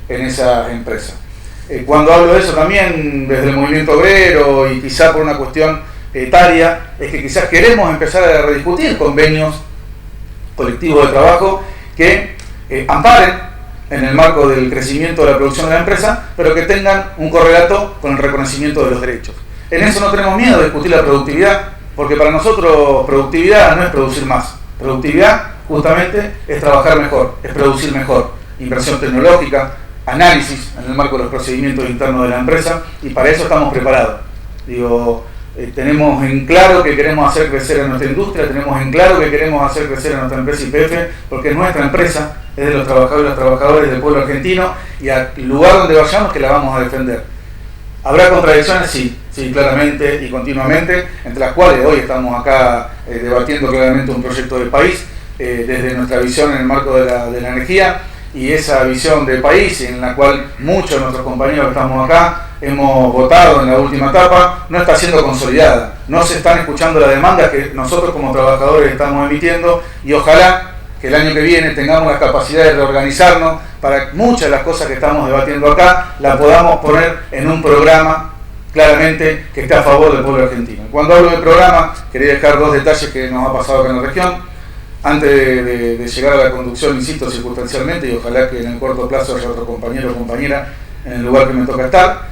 en esas empresas. Cuando hablo de eso también desde el movimiento obrero, y quizá por una cuestión etaria, es que quizás queremos empezar a rediscutir convenios colectivos de trabajo que amparen en el marco del crecimiento de la producción de la empresa, pero que tengan un correlato con el reconocimiento de los derechos. En eso no tenemos miedo de discutir la productividad, porque para nosotros productividad no es producir más. Productividad justamente es trabajar mejor, es producir mejor. Inversión tecnológica, análisis en el marco de los procedimientos internos de la empresa, y para eso estamos preparados. Tenemos en claro que queremos hacer crecer a nuestra industria, tenemos en claro que queremos hacer crecer a nuestra empresa YPF, porque es nuestra empresa, es de los trabajadores y las trabajadoras del pueblo argentino, y al lugar donde vayamos que la vamos a defender. ¿Habrá contradicciones? Sí, claramente y continuamente, entre las cuales hoy estamos acá debatiendo claramente un proyecto de país, desde nuestra visión en el marco de la energía, y esa visión de país en la cual muchos de nuestros compañeros que estamos acá hemos votado en la última etapa, no está siendo consolidada, no se están escuchando las demandas que nosotros como trabajadores estamos emitiendo, y ojalá que el año que viene tengamos la capacidad de reorganizarnos para que muchas de las cosas que estamos debatiendo acá la podamos poner en un programa claramente que esté a favor del pueblo argentino. Cuando hablo de programa, quería dejar dos detalles que nos ha pasado acá en la región. Antes de llegar a la conducción, insisto, circunstancialmente, y ojalá que en el corto plazo haya otro compañero o compañera en el lugar que me toca estar,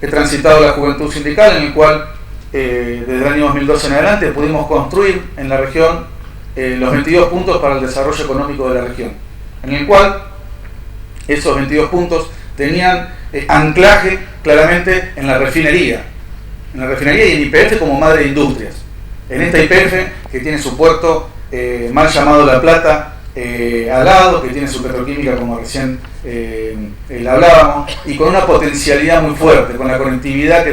he transitado la juventud sindical, en el cual desde el año 2012 en adelante pudimos construir en la región los 22 puntos para el desarrollo económico de la región, en el cual esos 22 puntos tenían anclaje claramente en la refinería y en YPF como madre de industrias. En esta YPF que tiene su puerto mal llamado La Plata al lado, que tiene su petroquímica como recién hablábamos, y con una potencialidad muy fuerte, con la conectividad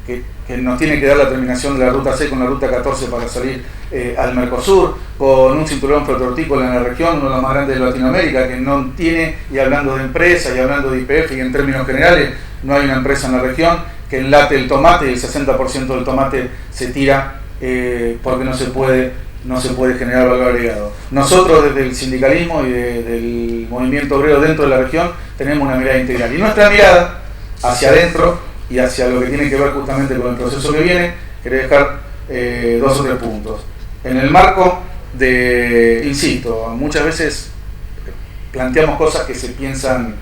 que que nos tiene que dar la terminación de la ruta C con la ruta 14 para salir al Mercosur, con un cinturón flotortícola en la región, uno de los más grandes de Latinoamérica, que no tiene, y hablando de empresas, y hablando de YPF, y en términos generales, no hay una empresa en la región que enlate el tomate, y el 60% del tomate se tira porque no se puede generar valor agregado. Nosotros desde el sindicalismo y del movimiento obrero dentro de la región tenemos una mirada integral. Y nuestra mirada hacia adentro y hacia lo que tiene que ver justamente con el proceso que viene, quería dejar 2 o 3 puntos. En el marco de, insisto, muchas veces planteamos cosas que se piensan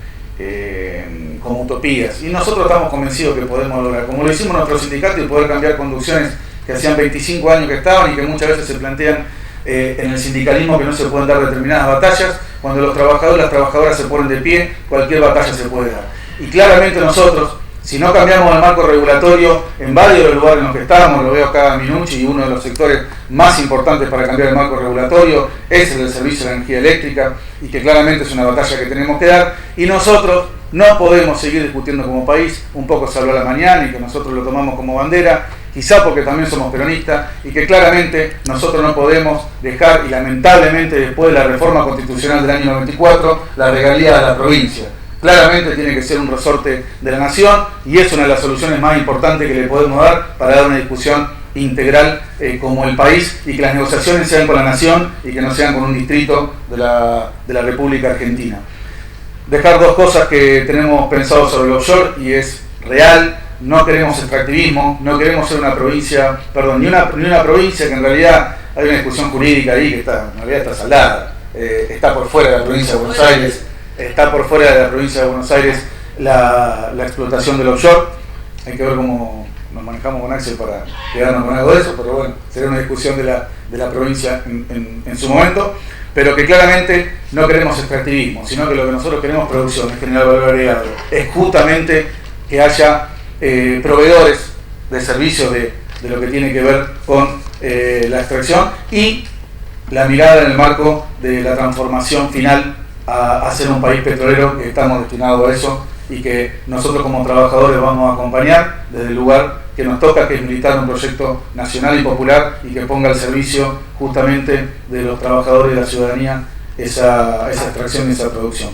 como utopías, y nosotros estamos convencidos que podemos lograr, como lo hicimos nuestro sindicato, y poder cambiar conducciones que hacían 25 años que estaban y que muchas veces se plantean en el sindicalismo que no se pueden dar determinadas batallas. Cuando los trabajadores y las trabajadoras se ponen de pie, cualquier batalla se puede dar. Y claramente nosotros, si no cambiamos el marco regulatorio en varios de los lugares en los que estamos, lo veo acá en Minucci, y uno de los sectores más importantes para cambiar el marco regulatorio es el del servicio de la energía eléctrica, y que claramente es una batalla que tenemos que dar, y nosotros no podemos seguir discutiendo como país, un poco salvo a la mañana, y que nosotros lo tomamos como bandera, quizá porque también somos peronistas, y que claramente nosotros no podemos dejar, y lamentablemente después de la reforma constitucional del año 94, la regalía de la provincia. Claramente tiene que ser un resorte de la nación, y es una de las soluciones más importantes que le podemos dar para dar una discusión integral como el país, y que las negociaciones sean con la nación y que no sean con un distrito de la República Argentina. Dejar 2 cosas que tenemos pensado sobre el offshore, y es real. No queremos extractivismo, no queremos ser una provincia, ni una provincia, que en realidad hay una discusión jurídica ahí que en realidad está saldada, está por fuera de la provincia de Buenos Aires, está por fuera de la provincia de Buenos Aires la explotación del offshore. Hay que ver cómo nos manejamos con Axel para quedarnos con algo de eso, pero bueno, será una discusión de la provincia en su momento, pero que claramente no queremos extractivismo, sino que lo que nosotros queremos es producción, es generar valor agregado, es justamente que haya proveedores de servicios de lo que tiene que ver con la extracción, y la mirada en el marco de la transformación final a ser un país petrolero, que estamos destinados a eso, y que nosotros como trabajadores vamos a acompañar desde el lugar que nos toca, que es militar un proyecto nacional y popular, y que ponga al servicio justamente de los trabajadores y de la ciudadanía esa extracción y esa producción.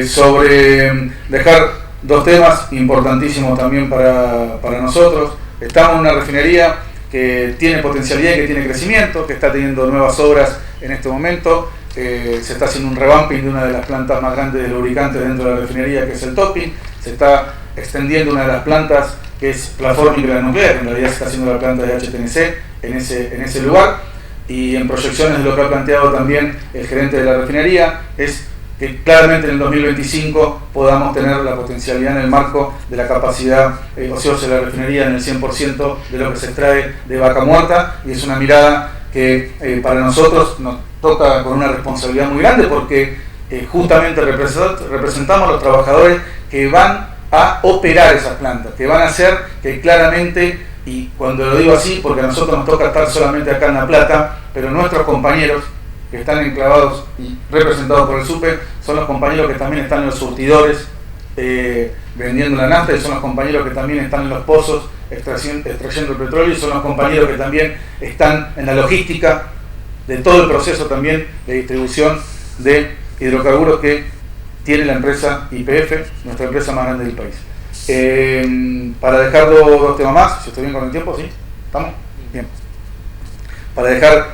Sobre dejar 2 temas importantísimos también para nosotros. Estamos en una refinería que tiene potencialidad y que tiene crecimiento, que está teniendo nuevas obras en este momento. Se está haciendo un revamping de una de las plantas más grandes de lubricantes dentro de la refinería, que es el topping. Se está extendiendo una de las plantas, que es platformícola nuclear, en realidad se está haciendo la planta de HTNC en ese lugar. Y en proyecciones de lo que ha planteado también el gerente de la refinería, es que claramente en el 2025 podamos tener la potencialidad en el marco de la capacidad ociosa de la refinería en el 100% de lo que se extrae de vaca muerta, y es una mirada que para nosotros nos toca con una responsabilidad muy grande, porque justamente representamos a los trabajadores que van a operar esas plantas, que van a hacer que claramente, y cuando lo digo así, porque a nosotros nos toca estar solamente acá en La Plata, pero nuestros compañeros que están enclavados y representados por el SUPE son los compañeros que también están en los surtidores vendiendo la nafta, y son los compañeros que también están en los pozos extrayendo el petróleo, y son los compañeros que también están en la logística de todo el proceso también de distribución de hidrocarburos que tiene la empresa YPF, nuestra empresa más grande del país. Para dejar 2 temas más, si estoy bien con el tiempo, ¿sí? ¿Estamos? Bien. Para dejar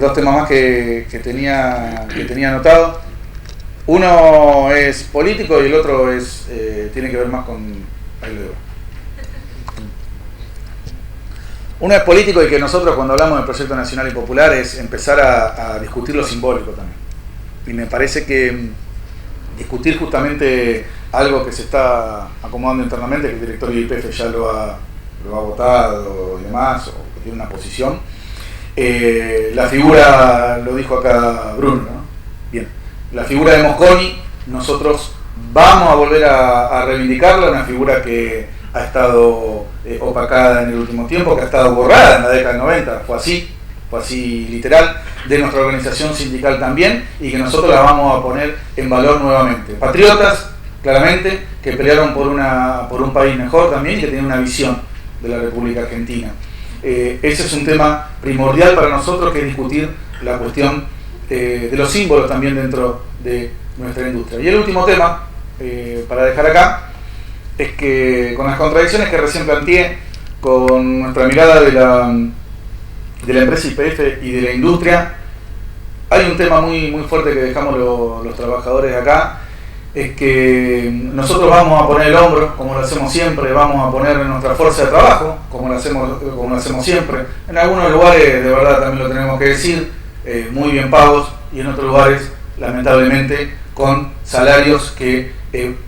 2 temas más que tenía anotado. Uno es político y el otro tiene que ver más con... Ahí lo digo. Uno es político, y que nosotros cuando hablamos del proyecto nacional y popular es empezar a discutir lo simbólico también. Y me parece que discutir justamente algo que se está acomodando internamente, que el directorio de YPF ya lo ha votado y demás, o que tiene una posición. La figura, lo dijo acá Bruno, ¿no? Bien, la figura de Mosconi, nosotros vamos a volver a reivindicarla, una figura que ha estado opacada en el último tiempo, que ha estado borrada en la década del 90, fue así literal, de nuestra organización sindical también, y que nosotros la vamos a poner en valor nuevamente. Patriotas, claramente, que pelearon por un país mejor también, y que tienen una visión de la República Argentina. Ese es un tema primordial para nosotros, que es discutir la cuestión de los símbolos también dentro de nuestra industria. Y el último tema, para dejar acá, es que con las contradicciones que recién planteé, con nuestra mirada de la empresa YPF y de la industria, hay un tema muy fuerte que dejamos los trabajadores acá, es que nosotros vamos a poner el hombro, como lo hacemos siempre, vamos a poner nuestra fuerza de trabajo, como lo hacemos siempre. En algunos lugares, de verdad, también lo tenemos que decir, muy bien pagos, y en otros lugares, lamentablemente, con salarios que,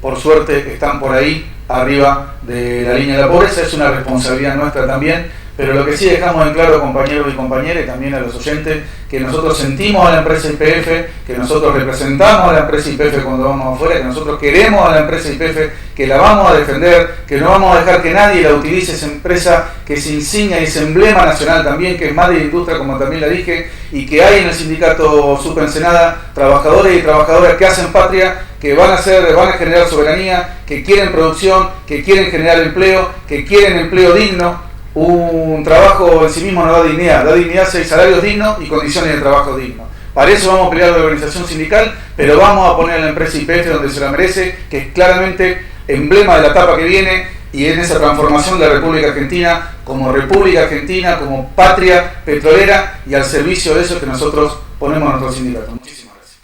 por suerte, están por ahí, arriba de la línea de la pobreza. Es una responsabilidad nuestra también, pero lo que sí dejamos en claro, compañeros y compañeras, y también a los oyentes, que nosotros sentimos a la empresa YPF, que nosotros representamos a la empresa YPF cuando vamos afuera, que nosotros queremos a la empresa YPF, que la vamos a defender, que no vamos a dejar que nadie la utilice, esa empresa que es insignia y es emblema nacional también, que es madre de industria, como también la dije, y que hay en el sindicato Supa Ensenada trabajadores y trabajadoras que hacen patria, que van a generar soberanía, que quieren producción, que quieren generar empleo, que quieren empleo digno. Un trabajo en sí mismo no da dignidad si hay salarios dignos y condiciones de trabajo dignos. Para eso vamos a pelear la organización sindical, pero vamos a poner a la empresa YPF donde se la merece, que es claramente emblema de la etapa que viene, y en esa transformación de la República Argentina como patria petrolera, y al servicio de eso que nosotros ponemos a nuestro sindicato. Muchísimas gracias.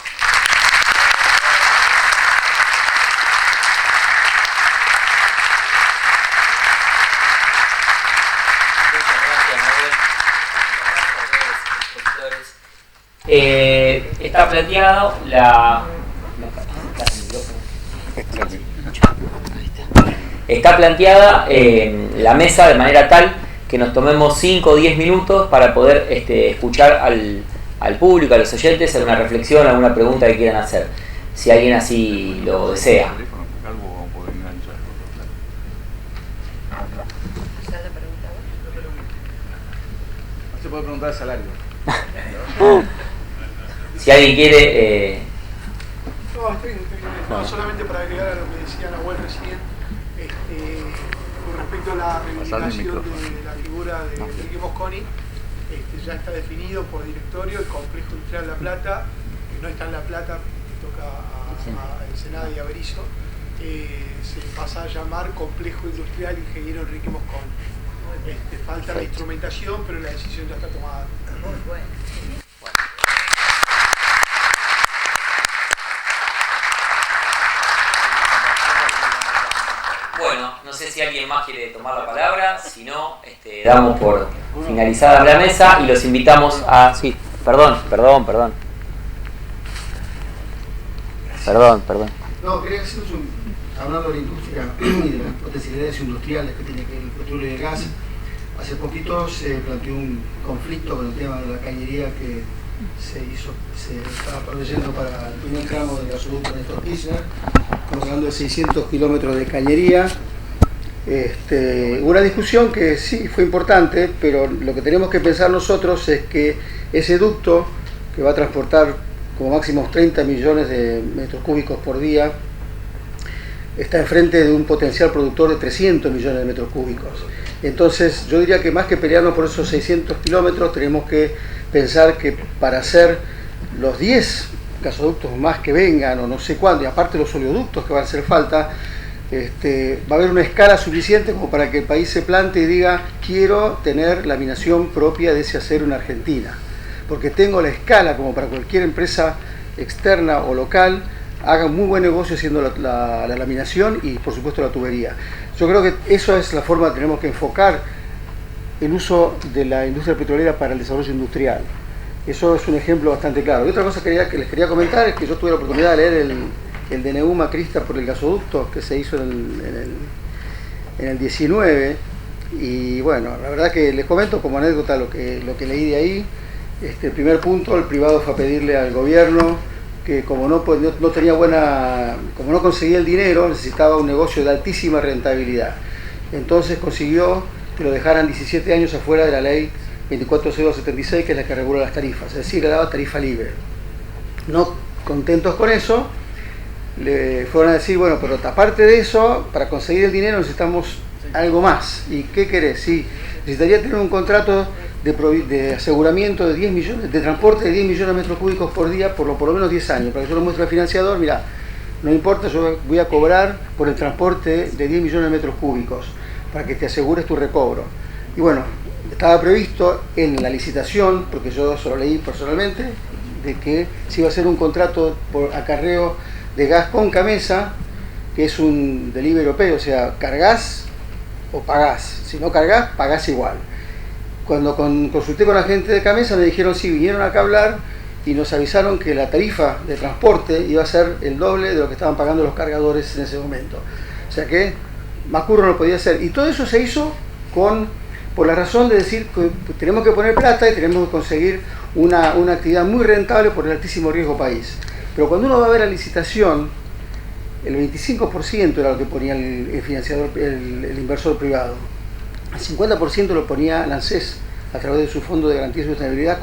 Está planteado está planteada la mesa de manera tal que nos tomemos 5 o 10 minutos para poder escuchar al público, a los oyentes, alguna reflexión, alguna pregunta que quieran hacer, si alguien así lo desea. Se puede preguntar el salario. Si alguien quiere... No, estoy bien. No, solamente para agregar a lo que decía Nahuel recién, con respecto a la reivindicación de la figura de Enrique Mosconi, ya está definido por directorio el complejo industrial La Plata, que no está en La Plata, que toca a Ensenada y a Berisso, se pasa a llamar Complejo Industrial Ingeniero Enrique Mosconi. Falta la instrumentación, pero la decisión ya está tomada. Muy bueno. Bueno, no sé si alguien más quiere tomar la palabra, si no, damos por finalizada la mesa y los invitamos a... Sí, perdón. No, quería decir, hablando de la industria y de las potencialidades industriales que tiene que ver el petróleo y el gas. Hace poquito se planteó un conflicto con el tema de la cañería que se estaba proveyendo para el primer tramo del gasoducto Néstor Kirchner. Estamos hablando de 600 kilómetros de cañería. Una discusión que sí fue importante, pero lo que tenemos que pensar nosotros es que ese ducto, que va a transportar como máximo 30 millones de metros cúbicos por día, está enfrente de un potencial productor de 300 millones de metros cúbicos. Entonces yo diría que más que pelearnos por esos 600 kilómetros, tenemos que pensar que para hacer los 10 gasoductos más que vengan, o no sé cuándo, y aparte los oleoductos que van a hacer falta, va a haber una escala suficiente como para que el país se plantee y diga: quiero tener la minación propia de ese acero en Argentina, porque tengo la escala como para cualquier empresa externa o local haga muy buen negocio haciendo la laminación y por supuesto la tubería. Yo creo que eso es la forma que tenemos que enfocar el uso de la industria petrolera para el desarrollo industrial. Eso es un ejemplo bastante claro. Y otra cosa que les quería comentar es que yo tuve la oportunidad de leer el DNU macrista por el gasoducto que se hizo en el 19, y bueno, la verdad que les comento como anécdota lo que leí de ahí. El primer punto, el privado fue a pedirle al gobierno que como no conseguía el dinero, necesitaba un negocio de altísima rentabilidad. Entonces consiguió que lo dejaran 17 años afuera de la ley 24.02.76, que es la que regula las tarifas, es decir, le daba tarifa libre. No contentos con eso, le fueron a decir: bueno, pero aparte de eso, para conseguir el dinero necesitamos algo más. ¿Y qué querés? Sí, necesitaría tener un contrato de aseguramiento de 10 millones, de transporte de 10 millones de metros cúbicos por día por lo menos 10 años, para que yo lo muestre al financiador, mira, no importa, yo voy a cobrar por el transporte de 10 millones de metros cúbicos, para que te asegures tu recobro. Y bueno, estaba previsto en la licitación, porque yo eso lo leí personalmente, de que se iba a hacer un contrato por acarreo de gas con Camesa, que es un delivery europeo, o sea, cargas o pagás, si no cargas, pagás igual. Cuando consulté con la gente de Camesa me dijeron sí, vinieron acá a hablar y nos avisaron que la tarifa de transporte iba a ser el doble de lo que estaban pagando los cargadores en ese momento. O sea que más curro no podía ser. Y todo eso se hizo por la razón de decir que tenemos que poner plata y tenemos que conseguir una actividad muy rentable por el altísimo riesgo país. Pero cuando uno va a ver la licitación, el 25% era lo que ponía el financiador, el inversor privado. El 50% lo ponía la ANSES a través de su fondo de garantía y sostenibilidad,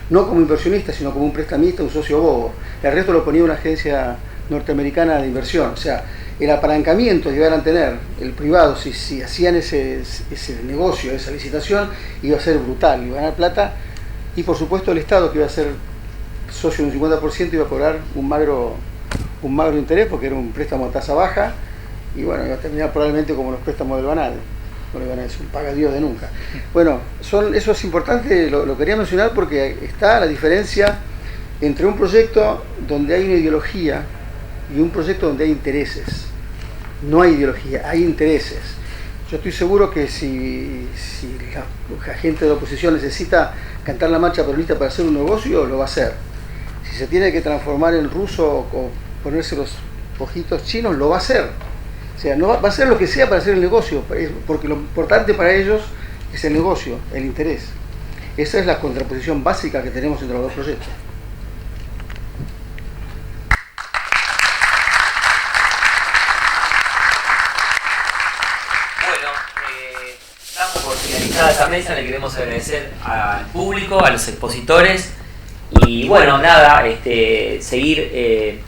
no como inversionista, sino como un prestamista, un socio bobo. El resto lo ponía una agencia norteamericana de inversión. O sea, el apalancamiento que iban a tener el privado, si hacían ese negocio, esa licitación, iba a ser brutal, iba a ganar plata. Y por supuesto el Estado, que iba a ser socio de un 50%, iba a cobrar un magro interés, porque era un préstamo a tasa baja, y bueno, iba a terminar probablemente como los préstamos del Banal. No le van a decir, paga Dios de nunca. Bueno, eso es importante, lo quería mencionar porque está la diferencia entre un proyecto donde hay una ideología y un proyecto donde hay intereses. No hay ideología, hay intereses. Yo estoy seguro que si la gente de la oposición necesita cantar la marcha peronista para hacer un negocio, lo va a hacer. Si se tiene que transformar en ruso o ponerse los ojitos chinos, lo va a hacer. O sea, no va a hacer lo que sea para hacer el negocio, porque lo importante para ellos es el negocio, el interés. Esa es la contraposición básica que tenemos entre los dos proyectos. Damos por finalizada esta mesa, le queremos agradecer al público, a los expositores y bueno, nada, seguir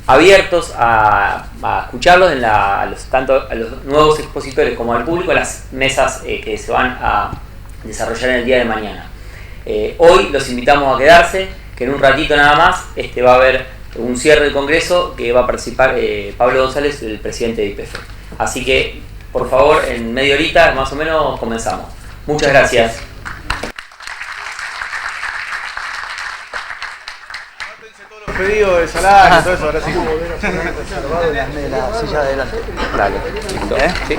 abiertos a escucharlos tanto a los nuevos expositores como al público en las mesas que se van a desarrollar en el día de mañana. Hoy los invitamos a quedarse, que en un ratito nada más va a haber un cierre del congreso que va a participar Pablo González, el presidente de YPF. Así que, por favor, en media horita más o menos comenzamos. Muchas gracias. Pedido de salario, todo eso, ahora sí. La silla de adelante. Dale, listo. Sí.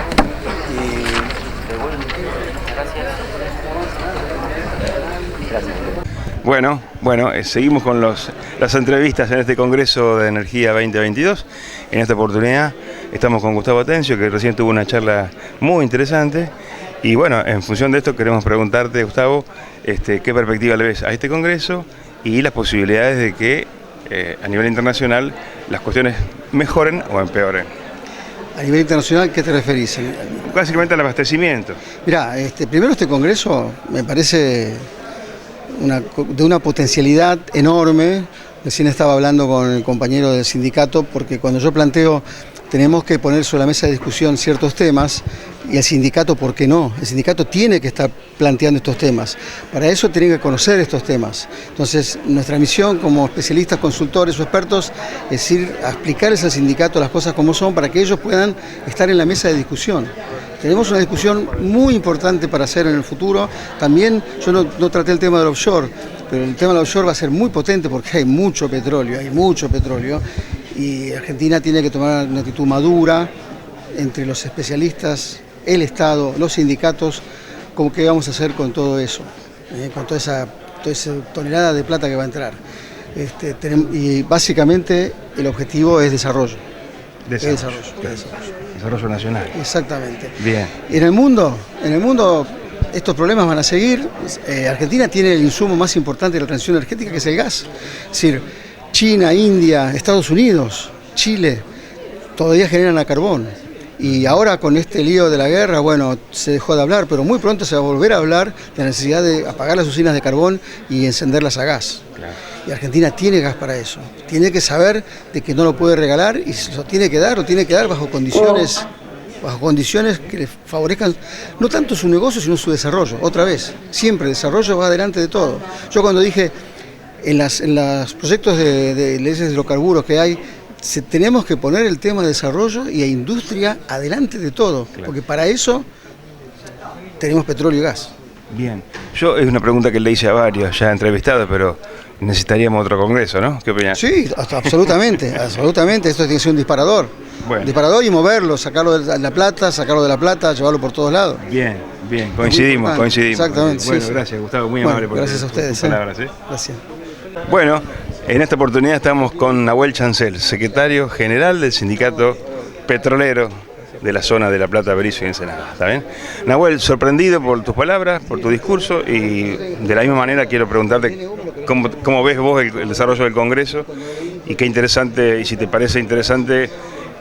Gracias. Bueno, seguimos con las entrevistas en este Congreso de Energía 2022. En esta oportunidad estamos con Gustavo Atencio, que recién tuvo una charla muy interesante. Y bueno, en función de esto queremos preguntarte, Gustavo, ¿qué perspectiva le ves a este Congreso y las posibilidades de que a nivel internacional las cuestiones mejoren o empeoren? ¿A nivel internacional qué te referís? Básicamente al abastecimiento. Mirá, primero este Congreso me parece de una potencialidad enorme. Recién estaba hablando con el compañero del sindicato, porque cuando yo planteo tenemos que poner sobre la mesa de discusión ciertos temas, y el sindicato, ¿por qué no? El sindicato tiene que estar planteando estos temas. Para eso tienen que conocer estos temas. Entonces, nuestra misión como especialistas, consultores o expertos es ir a explicarles al sindicato las cosas como son, para que ellos puedan estar en la mesa de discusión. Tenemos una discusión muy importante para hacer en el futuro. También, yo no traté el tema del offshore, pero el tema del offshore va a ser muy potente porque hay mucho petróleo, y Argentina tiene que tomar una actitud madura entre los especialistas, el Estado, los sindicatos, como qué vamos a hacer con todo eso, con toda esa tonelada de plata que va a entrar. Y básicamente el objetivo es desarrollo. Desarrollo nacional. Exactamente. Bien. En el mundo estos problemas van a seguir. Argentina tiene el insumo más importante de la transición energética, que es el gas. Es decir, China, India, Estados Unidos, Chile, todavía generan a carbón. Y ahora con este lío de la guerra, bueno, se dejó de hablar, pero muy pronto se va a volver a hablar de la necesidad de apagar las usinas de carbón y encenderlas a gas. Claro. Y Argentina tiene gas para eso. Tiene que saber de que no lo puede regalar, y si lo tiene que dar bajo condiciones bajo condiciones que le favorezcan no tanto su negocio, sino su desarrollo. Otra vez, siempre el desarrollo va adelante de todo. Yo cuando dije en los proyectos de leyes de hidrocarburos que hay, tenemos que poner el tema de desarrollo y industria adelante de todo, claro, porque para eso tenemos petróleo y gas. Bien, yo es una pregunta que le hice a varios ya entrevistados, pero necesitaríamos otro congreso, ¿no? ¿Qué opinas? Sí, absolutamente, absolutamente. Esto tiene que ser un disparador. Bueno. Disparador y moverlo, sacarlo de La Plata, llevarlo por todos lados. Bien, bien, coincidimos. Exactamente. Bueno, sí, gracias, Gustavo, muy amable por gracias a ustedes. tus palabras. Gracias. Bueno, en esta oportunidad estamos con Nahuel Chancel, secretario general del Sindicato Petrolero de la zona de La Plata, Berizo y Ensenada. ¿Está bien? Nahuel, sorprendido por tus palabras, por tu discurso, y de la misma manera quiero preguntarte cómo ves vos el desarrollo del Congreso y qué interesante, y si te parece interesante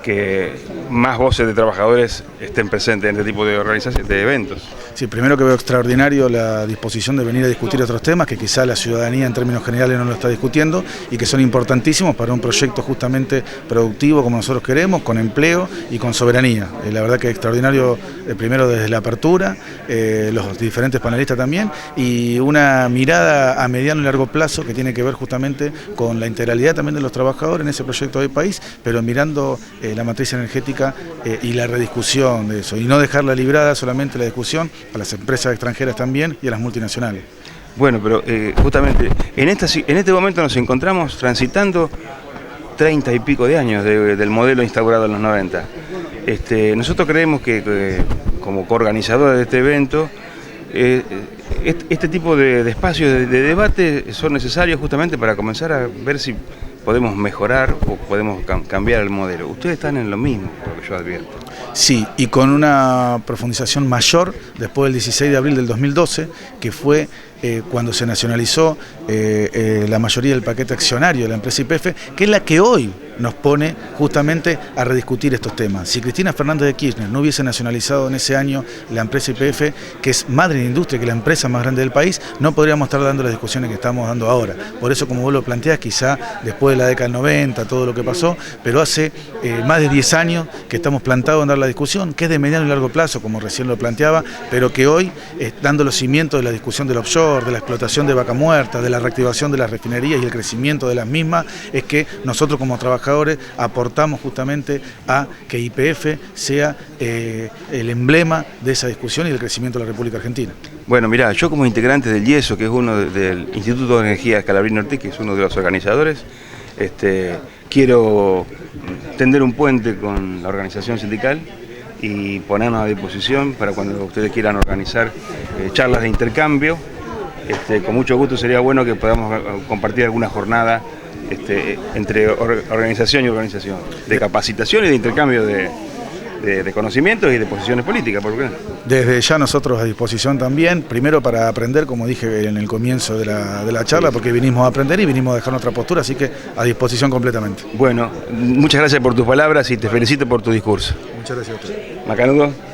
que más voces de trabajadores estén presentes en este tipo de organizaciones, de eventos. Sí, primero que veo extraordinario la disposición de venir a discutir otros temas que quizá la ciudadanía en términos generales no lo está discutiendo y que son importantísimos para un proyecto justamente productivo como nosotros queremos, con empleo y con soberanía. La verdad que es extraordinario, primero desde la apertura, los diferentes panelistas también, y una mirada a mediano y largo plazo que tiene que ver justamente con la integralidad también de los trabajadores en ese proyecto de país, pero mirando la matriz energética y la rediscusión de eso, y no dejarla librada solamente la discusión a las empresas extranjeras también y a las multinacionales. Bueno, pero justamente en este momento nos encontramos transitando 30 y pico de años del modelo instaurado en los 90. Nosotros creemos que como coorganizadores de este evento, este tipo de espacios de debate son necesarios justamente para comenzar a ver si podemos mejorar o podemos cambiar el modelo. Ustedes están en lo mismo, por lo que yo advierto. Sí, y con una profundización mayor después del 16 de abril del 2012, que fue cuando se nacionalizó la mayoría del paquete accionario de la empresa YPF, que es la que hoy nos pone justamente a rediscutir estos temas. Si Cristina Fernández de Kirchner no hubiese nacionalizado en ese año la empresa YPF, que es madre de industria, que es la empresa más grande del país, no podríamos estar dando las discusiones que estamos dando ahora. Por eso, como vos lo planteás, quizá después de la década del 90, todo lo que pasó, pero hace más de 10 años que estamos plantados en dar la discusión, que es de mediano y largo plazo, como recién lo planteaba, pero que hoy, dando los cimientos de la discusión del offshore, de la explotación de vaca muerta, de la reactivación de las refinerías y el crecimiento de las mismas, es que nosotros como trabajadores aportamos justamente a que YPF sea el emblema de esa discusión y del crecimiento de la República Argentina. Bueno, mirá, yo como integrante del IESO, que es uno del Instituto de Energía Scalabrini Ortiz, que es uno de los organizadores, quiero tender un puente con la organización sindical y ponernos a disposición para cuando ustedes quieran organizar charlas de intercambio. Con mucho gusto sería bueno que podamos compartir alguna jornada entre organización y organización, de capacitación y de intercambio de conocimientos y de posiciones políticas, ¿por qué? Desde ya nosotros a disposición también, primero para aprender, como dije en el comienzo de la charla, porque vinimos a aprender y vinimos a dejar nuestra postura, así que a disposición completamente. Bueno, muchas gracias por tus palabras y te felicito por tu discurso. Muchas gracias a ustedes. Macanudo.